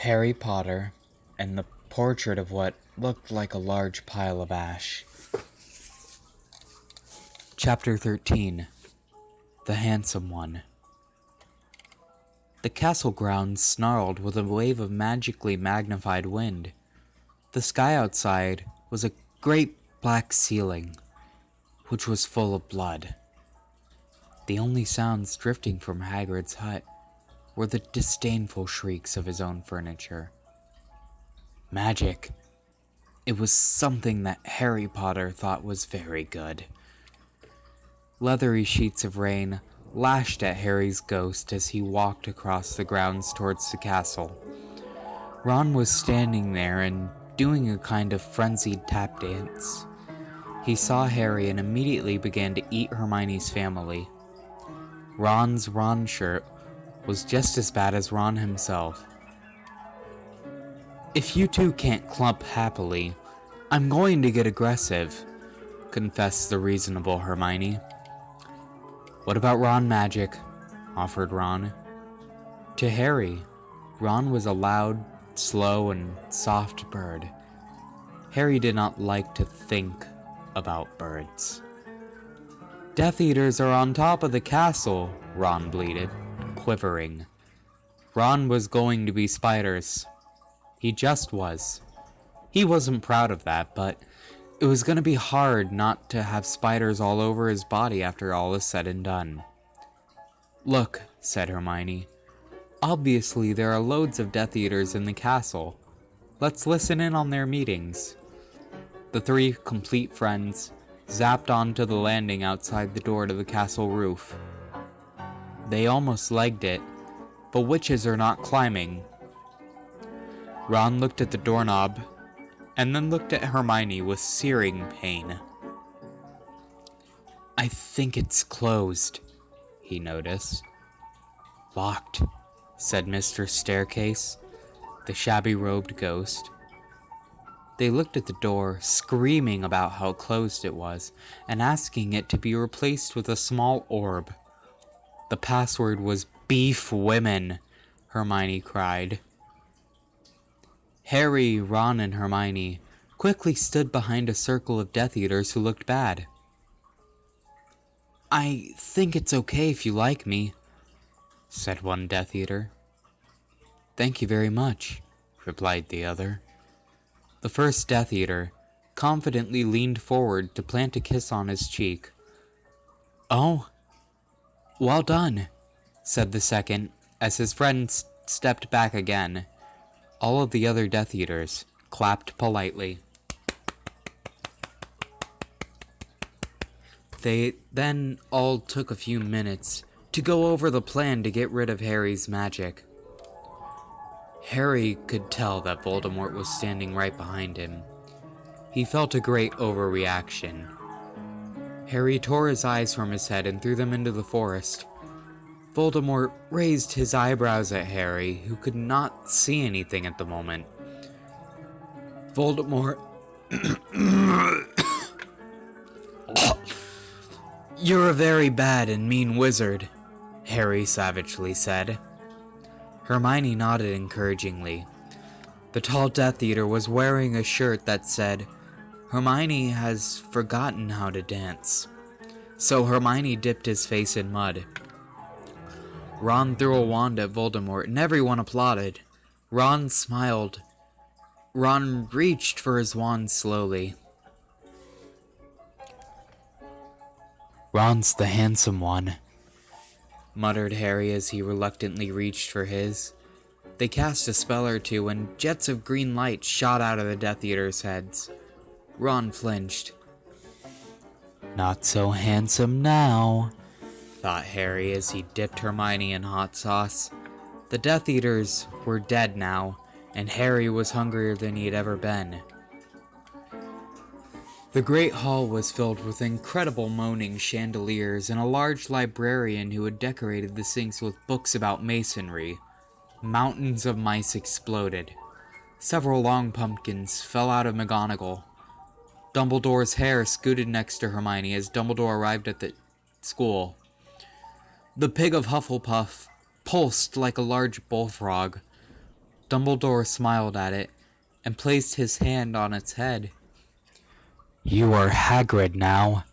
Harry Potter and the portrait of what looked like a large pile of ash. Chapter 13. The Handsome One. The castle grounds snarled with a wave of magically magnified wind. The sky outside was a great black ceiling, which was full of blood. The only sounds drifting from Hagrid's hut were the disdainful shrieks of his own furniture. Magic. It was something that Harry Potter thought was very good. Leathery sheets of rain lashed at Harry's ghost as he walked across the grounds towards the castle. Ron was standing there and doing a kind of frenzied tap dance. He saw Harry and immediately began to eat Hermione's family. Ron's Ron shirt was just as bad as Ron himself. "If you two can't clump happily, I'm going to get aggressive," confessed the reasonable Hermione. "What about Ron magic?" offered Ron. To Harry, Ron was a loud, slow, and soft bird. Harry did not like to think about birds. "Death Eaters are on top of the castle," Ron bleated, quivering. Ron was going to be spiders. He just was. He wasn't proud of that, but it was going to be hard not to have spiders all over his body after all is said and done. "Look," said Hermione. "Obviously there are loads of Death Eaters in the castle. Let's listen in on their meetings." The three complete friends zapped onto the landing outside the door to the castle roof. They almost legged it, but witches are not climbing. Ron looked at the doorknob, and then looked at Hermione with searing pain. "I think it's closed," he noticed. "Locked," said Mr. Staircase, the shabby-robed ghost. They looked at the door, screaming about how closed it was, and asking it to be replaced with a small orb. The password was "Beef Women," Hermione cried. Harry, Ron, and Hermione quickly stood behind a circle of Death Eaters who looked bad. "I think it's okay if you like me," said one Death Eater. "Thank you very much," replied the other. The first Death Eater confidently leaned forward to plant a kiss on his cheek. "Oh, well done," said the second, as his friend stepped back again. All of the other Death Eaters clapped politely. They then all took a few minutes to go over the plan to get rid of Harry's magic. Harry could tell that Voldemort was standing right behind him. He felt a great overreaction. Harry tore his eyes from his head and threw them into the forest. Voldemort raised his eyebrows at Harry, who could not see anything at the moment. Voldemort... "You're a very bad and mean wizard," Harry savagely said. Hermione nodded encouragingly. The tall Death Eater was wearing a shirt that said, "Hermione has forgotten how to dance." So Hermione dipped his face in mud. Ron threw a wand at Voldemort, and everyone applauded. Ron smiled. Ron reached for his wand slowly. "Ron's the handsome one," muttered Harry as he reluctantly reached for his. They cast a spell or two, and jets of green light shot out of the Death Eaters' heads. Ron flinched. "Not so handsome now," thought Harry as he dipped Hermione in hot sauce. The Death Eaters were dead now, and Harry was hungrier than he had ever been. The great hall was filled with incredible moaning chandeliers and a large librarian who had decorated the sinks with books about masonry. Mountains of mice exploded. Several long pumpkins fell out of McGonagall. Dumbledore's hair scooted next to Hermione as Dumbledore arrived at the school. The pig of Hufflepuff pulsed like a large bullfrog. Dumbledore smiled at it and placed his hand on its head. You are Hagrid now.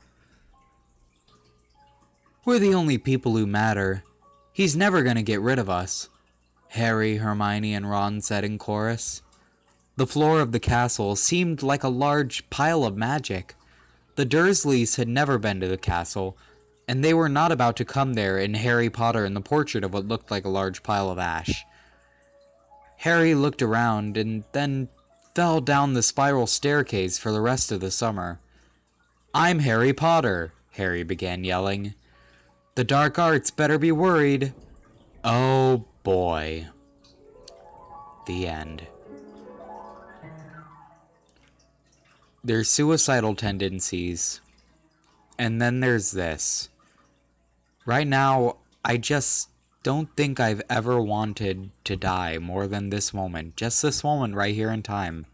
We're the only people who matter. He's never gonna get rid of us, Harry, Hermione, and Ron said in chorus. The floor of the castle seemed like a large pile of magic. The Dursleys had never been to the castle, and they were not about to come there in Harry Potter and the Portrait of what looked like a large pile of ash. Harry looked around and then fell down the spiral staircase for the rest of the summer. I'm Harry Potter, Harry began yelling. The dark arts better be worried. Oh boy. The end. There's suicidal tendencies. And then there's this. Right now, I just don't think I've ever wanted to die more than this moment. Just this moment right here in time.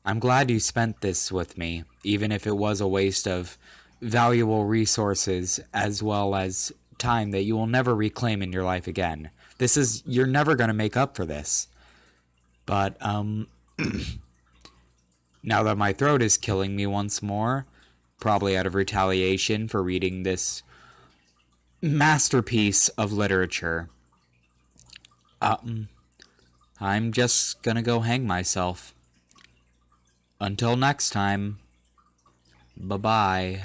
I'm glad you spent this with me, even if it was a waste of valuable resources as well as time that you will never reclaim in your life again. You're never going to make up for this. But, now that my throat is killing me once more, probably out of retaliation for reading this masterpiece of literature, I'm just gonna go hang myself. Until next time, bye-bye.